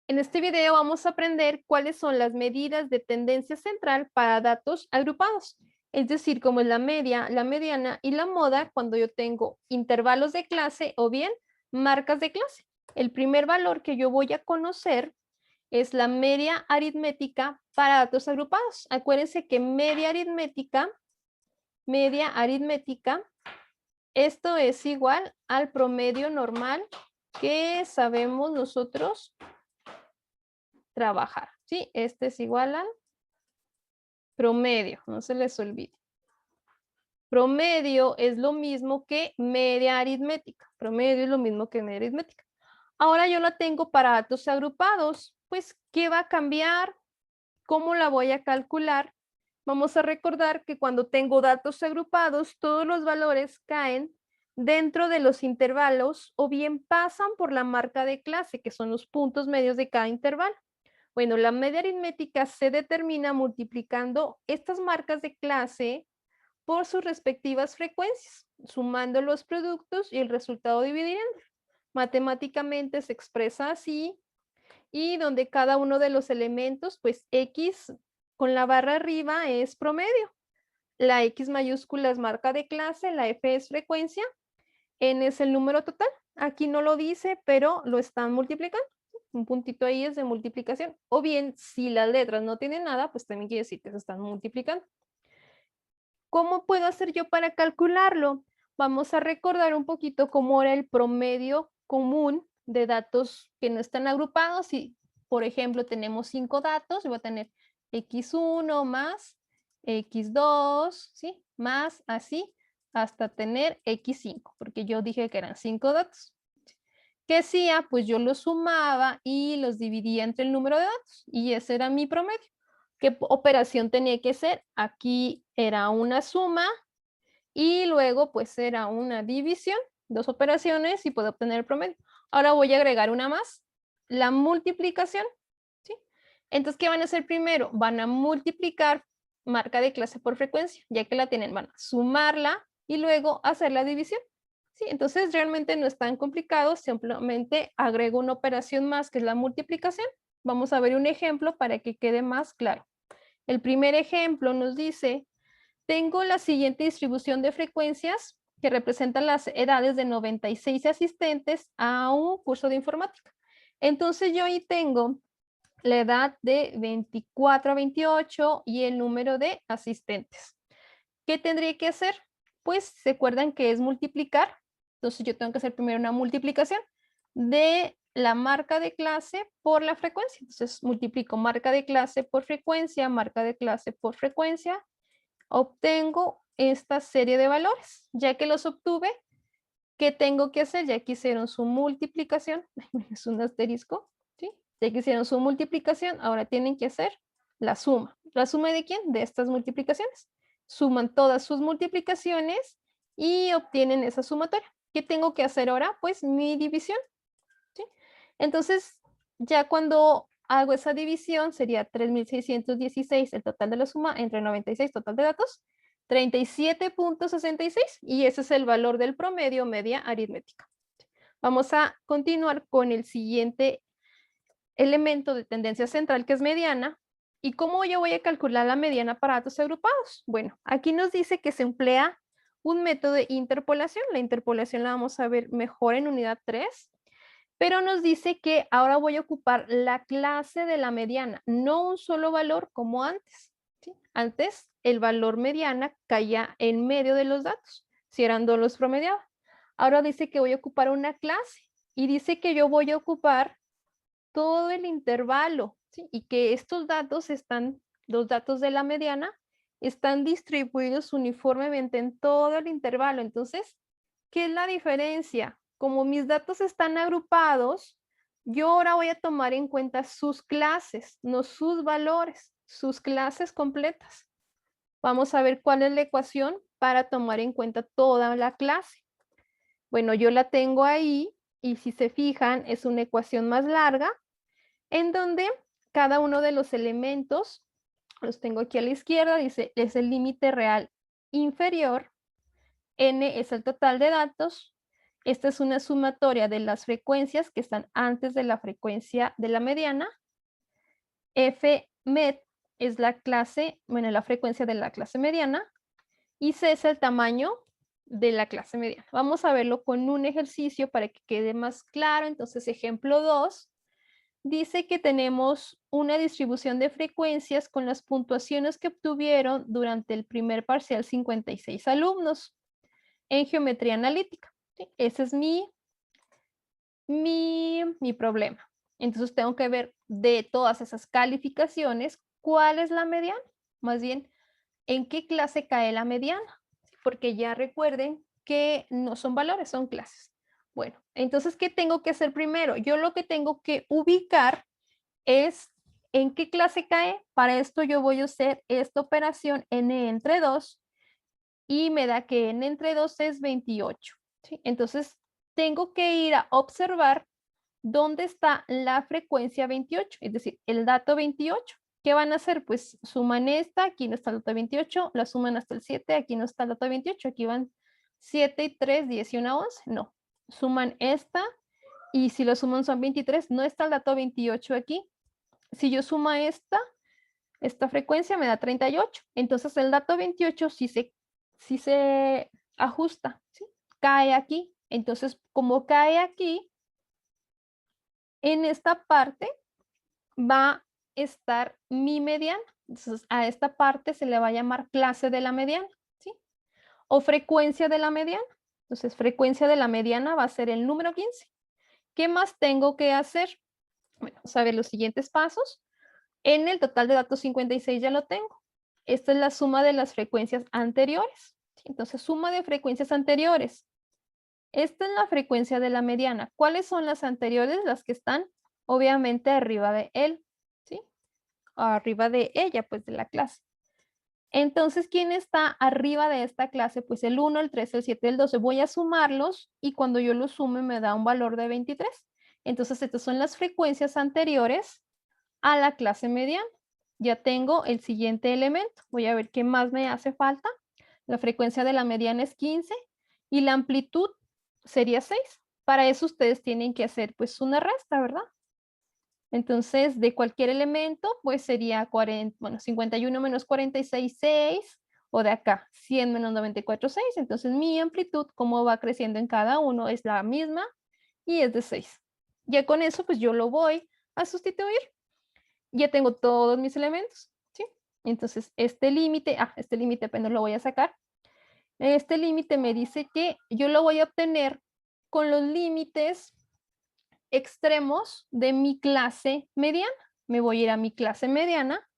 En este video vamos a aprender cuáles son las medidas de tendencia central para datos agrupados, es decir, como es la media, la mediana y la moda cuando yo tengo intervalos de clase o bien marcas de clase. El primer valor que yo voy a conocer es la media aritmética para datos agrupados. Acuérdense que media aritmética, esto es igual al promedio normal que sabemos nosotros trabajar, ¿sí? Este es igual al promedio, no se les olvide. Promedio es lo mismo que media aritmética. Promedio es lo mismo que media aritmética. Ahora yo la tengo para datos agrupados. Pues, ¿qué va a cambiar? ¿Cómo la voy a calcular? Vamos a recordar que cuando tengo datos agrupados, todos los valores caen dentro de los intervalos o bien pasan por la marca de clase, que son los puntos medios de cada intervalo. Bueno, la media aritmética se determina multiplicando estas marcas de clase por sus respectivas frecuencias, sumando los productos y el resultado dividiendo. Matemáticamente se expresa así y donde cada uno de los elementos, pues X con la barra arriba es promedio. La X mayúscula es marca de clase, la F es frecuencia, N es el número total. Aquí no lo dice, pero lo están multiplicando. Un puntito ahí es de multiplicación. O bien, si las letras no tienen nada, pues también quiere decir que se están multiplicando. ¿Cómo puedo hacer yo para calcularlo? Vamos a recordar un poquito cómo era el promedio común de datos que no están agrupados. Y, por ejemplo, tenemos 5 datos, voy a tener x1 más x2, ¿sí? Más así hasta tener x5, porque yo dije que eran 5 datos. ¿Qué hacía? Pues yo los sumaba y los dividía entre el número de datos y ese era mi promedio. ¿Qué operación tenía que hacer? Aquí era una suma y luego pues era una división, dos operaciones y puedo obtener el promedio. Ahora voy a agregar una más, la multiplicación, ¿sí? Entonces, ¿qué van a hacer primero? Van a multiplicar marca de clase por frecuencia, ya que la tienen, van a sumarla y luego hacer la división. Sí, entonces realmente no es tan complicado, simplemente agrego una operación más que es la multiplicación. Vamos a ver un ejemplo para que quede más claro. El primer ejemplo nos dice, tengo la siguiente distribución de frecuencias que representan las edades de 96 asistentes a un curso de informática. Entonces yo ahí tengo la edad de 24 a 28 y el número de asistentes. ¿Qué tendría que hacer? Pues se acuerdan que es multiplicar. Entonces yo tengo que hacer primero una multiplicación de la marca de clase por la frecuencia. Entonces multiplico marca de clase por frecuencia, marca de clase por frecuencia. Obtengo esta serie de valores. Ya que los obtuve, ¿qué tengo que hacer? Ya que hicieron su multiplicación. Es un asterisco. ¿Sí? Ya que hicieron su multiplicación, ahora tienen que hacer la suma. ¿La suma de quién? De estas multiplicaciones. Suman todas sus multiplicaciones y obtienen esa sumatoria. ¿Qué tengo que hacer ahora? Pues mi división. ¿Sí? Entonces, ya cuando hago esa división, sería 3.616 el total de la suma entre 96 total de datos, 37.66 y ese es el valor del promedio media aritmética. Vamos a continuar con el siguiente elemento de tendencia central que es mediana. ¿Y cómo yo voy a calcular la mediana para datos agrupados? Bueno, aquí nos dice que se emplea un método de interpolación. La interpolación la vamos a ver mejor en unidad 3, pero nos dice que ahora voy a ocupar la clase de la mediana, no un solo valor como antes. ¿Sí? Antes el valor mediana caía en medio de los datos, si eran dos los promediaba. Ahora dice que voy a ocupar una clase y dice que yo voy a ocupar todo el intervalo, ¿sí? Y que estos datos los datos de la mediana, están distribuidos uniformemente en todo el intervalo. Entonces, ¿qué es la diferencia? Como mis datos están agrupados, yo ahora voy a tomar en cuenta sus clases, no sus valores, sus clases completas. Vamos a ver cuál es la ecuación para tomar en cuenta toda la clase. Bueno, yo la tengo ahí y si se fijan es una ecuación más larga en donde cada uno de los elementos, los tengo aquí a la izquierda, dice, es el límite real inferior, n es el total de datos, Esta es una sumatoria de las frecuencias que están antes de la frecuencia de la mediana. Fmed es la clase, bueno, la frecuencia de la clase mediana. Y C es el tamaño de la clase mediana. Vamos a verlo con un ejercicio para que quede más claro. Entonces, ejemplo 2, dice que tenemos una distribución de frecuencias con las puntuaciones que obtuvieron durante el primer parcial 56 alumnos en geometría analítica. ¿Sí? Ese es mi problema. Entonces, tengo que ver de todas esas calificaciones, ¿cuál es la mediana? Más bien, ¿en qué clase cae la mediana? Porque ya recuerden que no son valores, son clases. Bueno, entonces, ¿qué tengo que hacer primero? Yo lo que tengo que ubicar es en qué clase cae. Para esto yo voy a hacer esta operación n entre 2 y me da que n entre 2 es 28. ¿Sí? Entonces, tengo que ir a observar dónde está la frecuencia 28, es decir, el dato 28. ¿Qué van a hacer? Pues suman esta, aquí no está el dato 28, la suman hasta el 7, aquí no está el dato 28, aquí van 7 y 3, 10 y 1, 11, no. Suman esta y si lo suman son 23, no está el dato 28 aquí. Si yo sumo esta frecuencia me da 38, entonces el dato 28 sí se ajusta, ¿sí? Cae aquí. Entonces, como cae aquí, en esta parte va a estar mi mediana. Entonces, a esta parte se le va a llamar clase de la mediana, ¿sí? O frecuencia de la mediana. Entonces, frecuencia de la mediana va a ser el número 15. ¿Qué más tengo que hacer? Bueno, vamos a ver los siguientes pasos. En el total de datos 56 ya lo tengo. Esta es la suma de las frecuencias anteriores. ¿Sí? Entonces, suma de frecuencias anteriores. Esta es la frecuencia de la mediana. ¿Cuáles son las anteriores? Las que están obviamente arriba de él, ¿sí? Arriba de ella, pues de la clase. Entonces, ¿quién está arriba de esta clase? Pues el 1, el 3, el 7, el 12. Voy a sumarlos y cuando yo los sume me da un valor de 23. Entonces, estas son las frecuencias anteriores a la clase mediana. Ya tengo el siguiente elemento. Voy a ver qué más me hace falta. La frecuencia de la mediana es 15 y la amplitud sería 6. Para eso ustedes tienen que hacer pues una resta, ¿verdad? Entonces, de cualquier elemento, pues sería 40, bueno, 51 menos 46, 6, o de acá, 100 menos 94, 6. Entonces, mi amplitud, como va creciendo en cada uno, es la misma y es de 6. Ya con eso, pues yo lo voy a sustituir. Ya tengo todos mis elementos, ¿sí? Entonces, este límite apenas lo voy a sacar. Este límite me dice que yo lo voy a obtener con los límites extremos de mi clase mediana. Me voy a ir a mi clase mediana,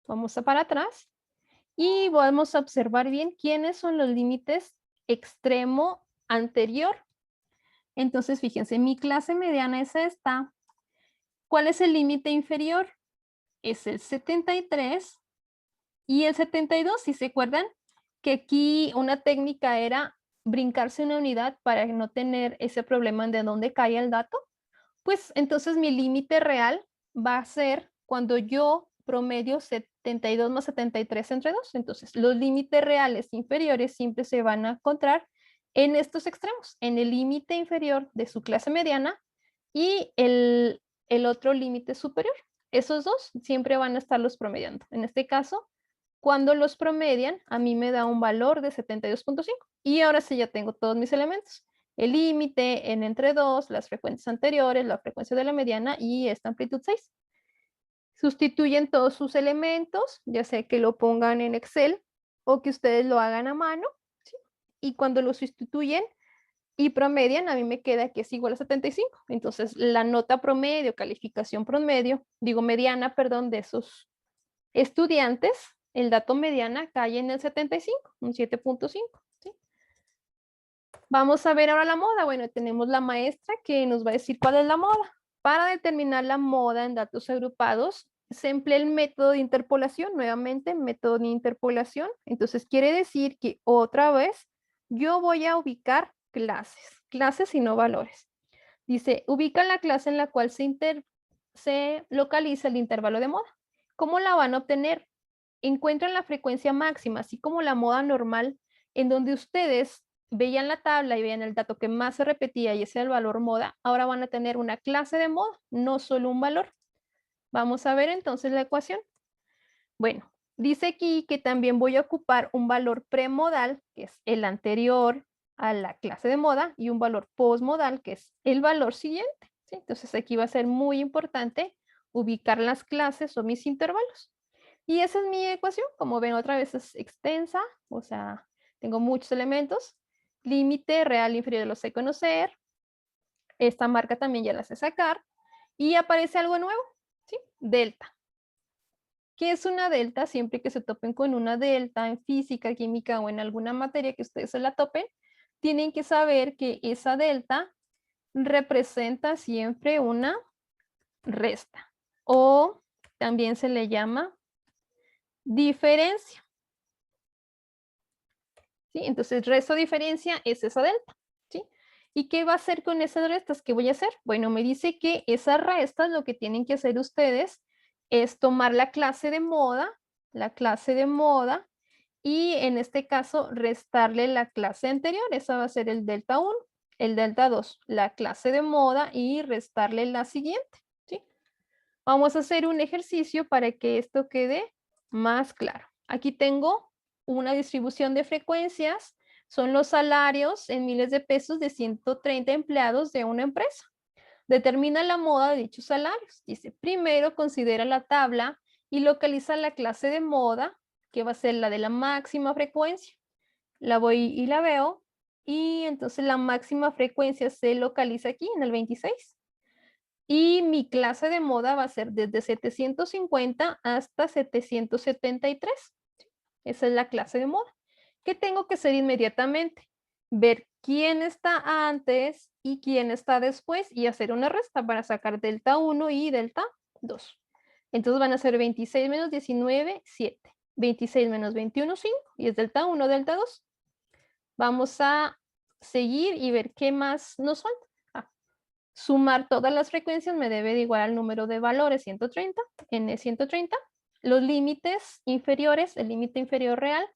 vamos a para atrás y vamos a observar bien quiénes son los límites extremo anterior. Entonces, fíjense, mi clase mediana es esta. ¿Cuál es el límite inferior? Es el 73 y el 72, si se acuerdan, que aquí una técnica era brincarse una unidad para no tener ese problema de dónde cae el dato. Pues entonces mi límite real va a ser cuando yo promedio 72 más 73 entre 2. Entonces los límites reales inferiores siempre se van a encontrar en estos extremos, en el límite inferior de su clase mediana y el otro límite superior. Esos dos siempre van a estarlos promediando. En este caso, cuando los promedian, a mí me da un valor de 72.5. Y ahora sí ya tengo todos mis elementos. El límite, n entre 2, las frecuencias anteriores, la frecuencia de la mediana y esta amplitud 6. Sustituyen todos sus elementos, ya sea que lo pongan en Excel o que ustedes lo hagan a mano. ¿Sí? Y cuando lo sustituyen y promedian, a mí me queda que es igual a 75. Entonces, la nota promedio, calificación promedio, digo mediana, perdón, de esos estudiantes, el dato mediana cae en el 75, un 7.5. ¿Sí? Vamos a ver ahora la moda. Bueno, tenemos la maestra que nos va a decir cuál es la moda. Para determinar la moda en datos agrupados, se emplea el método de interpolación, nuevamente método de interpolación. Entonces quiere decir que otra vez yo voy a ubicar clases y no valores. Dice, ubica la clase en la cual se localiza el intervalo de moda. ¿Cómo la van a obtener? Encuentran la frecuencia máxima, así como la moda normal, en donde ustedes veían la tabla y veían el dato que más se repetía y ese es el valor moda, ahora van a tener una clase de moda, no solo un valor. Vamos a ver entonces la ecuación. Bueno, dice aquí que también voy a ocupar un valor premodal, que es el anterior a la clase de moda, y un valor postmodal, que es el valor siguiente. ¿Sí? Entonces aquí va a ser muy importante ubicar las clases o mis intervalos. Y esa es mi ecuación. Como ven, otra vez es extensa, o sea, tengo muchos elementos. Límite real inferior lo sé conocer. Esta marca también ya la sé sacar. Y aparece algo nuevo, ¿sí? Delta. ¿Qué es una delta? Siempre que se topen con una delta en física, química o en alguna materia que ustedes se la topen, tienen que saber que esa delta representa siempre una resta o también se le llama diferencia. ¿Sí? Entonces, resta o diferencia es esa delta. ¿Sí? ¿Y qué va a hacer con esas restas? ¿Qué voy a hacer? Bueno, me dice que esas restas lo que tienen que hacer ustedes es tomar la clase de moda, y en este caso restarle la clase anterior. Esa va a ser el delta 1, el delta 2, la clase de moda y restarle la siguiente. ¿Sí? Vamos a hacer un ejercicio para que esto quede más claro. Aquí tengo una distribución de frecuencias. Son los salarios en miles de pesos de 130 empleados de una empresa. Determina la moda de dichos salarios. Dice, primero considera la tabla y localiza la clase de moda, que va a ser la de la máxima frecuencia. La voy y la veo, y entonces la máxima frecuencia se localiza aquí en el 26. Y mi clase de moda va a ser desde 750 hasta 773. Esa es la clase de moda. ¿Qué tengo que hacer inmediatamente? Ver quién está antes y quién está después y hacer una resta para sacar delta 1 y delta 2. Entonces van a ser 26 menos 19, 7. 26 menos 21, 5. Y es delta 1, delta 2. Vamos a seguir y ver qué más nos falta. Sumar todas las frecuencias me debe de igual al número de valores 130, n130. Los límites inferiores, el límite inferior real,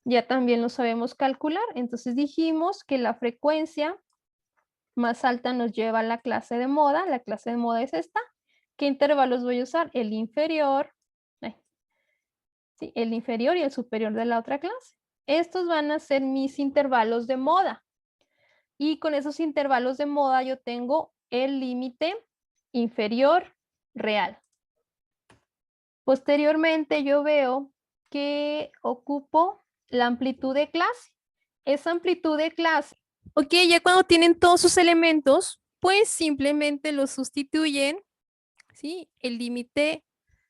ya también lo sabemos calcular. Entonces dijimos que la frecuencia más alta nos lleva a la clase de moda. La clase de moda es esta. ¿Qué intervalos voy a usar? El inferior, ¿sí? El inferior y el superior de la otra clase. Estos van a ser mis intervalos de moda. Y con esos intervalos de moda yo tengo el límite inferior real. Posteriormente yo veo que ocupo la amplitud de clase. Esa amplitud de clase, ok, ya cuando tienen todos sus elementos, pues simplemente los sustituyen, ¿sí? El límite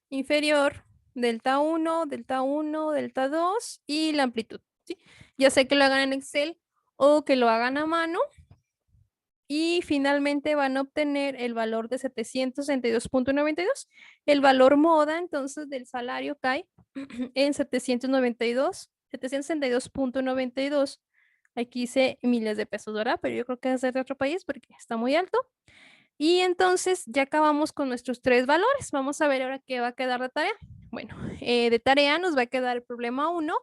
inferior, delta 1, delta 1, delta 2 y la amplitud, ¿sí? Ya sé que lo hagan en Excel o que lo hagan a mano. Y finalmente van a obtener el valor de 762.92. El valor moda entonces del salario cae en 762.92. Aquí dice miles de pesos, ¿verdad? Pero yo creo que es de otro país porque está muy alto. Y entonces ya acabamos con nuestros tres valores. Vamos a ver ahora qué va a quedar de tarea. Bueno, de tarea nos va a quedar el problema 1,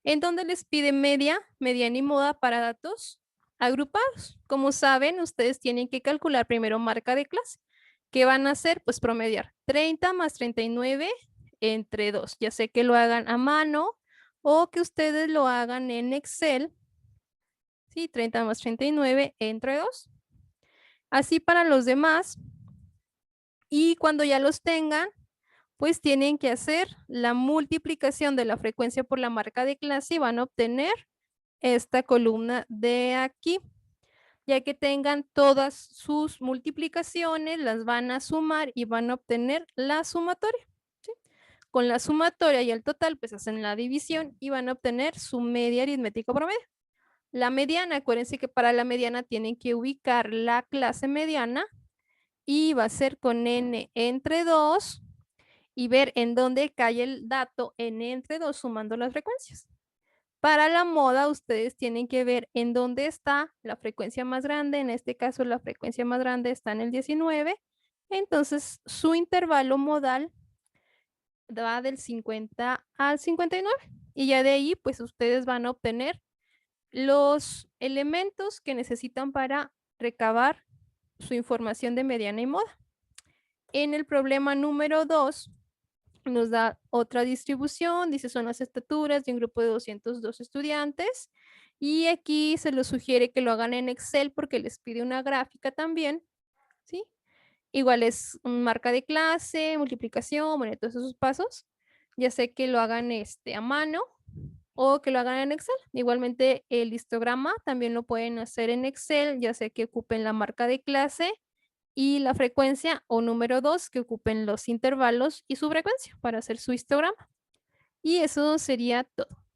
en donde les pide media, mediana y moda para datos agrupados. Como saben, ustedes tienen que calcular primero marca de clase. ¿Qué van a hacer? Pues promediar 30 más 39 entre 2. Ya sé que lo hagan a mano o que ustedes lo hagan en Excel. Sí, 30 más 39 entre 2. Así para los demás. Y cuando ya los tengan, pues tienen que hacer la multiplicación de la frecuencia por la marca de clase y van a obtener esta columna de aquí. Ya que tengan todas sus multiplicaciones, las van a sumar y van a obtener la sumatoria. ¿Sí? Con la sumatoria y el total, pues hacen la división y van a obtener su media aritmética promedio. La mediana, acuérdense que para la mediana tienen que ubicar la clase mediana y va a ser con n entre 2 y ver en dónde cae el dato n entre 2 sumando las frecuencias. Para la moda, ustedes tienen que ver en dónde está la frecuencia más grande. En este caso, la frecuencia más grande está en el 19. Entonces, su intervalo modal va del 50 al 59. Y ya de ahí, pues ustedes van a obtener los elementos que necesitan para recabar su información de mediana y moda. En el problema número 2 nos da otra distribución, dice son las estaturas de un grupo de 202 estudiantes y aquí se les sugiere que lo hagan en Excel porque les pide una gráfica también, ¿sí? Igual es marca de clase, multiplicación, bueno, todos esos pasos. Ya sé que lo hagan a mano o que lo hagan en Excel. Igualmente el histograma también lo pueden hacer en Excel, ya sé que ocupen la marca de clase y la frecuencia o número 2 que ocupen los intervalos y su frecuencia para hacer su histograma. Y eso sería todo.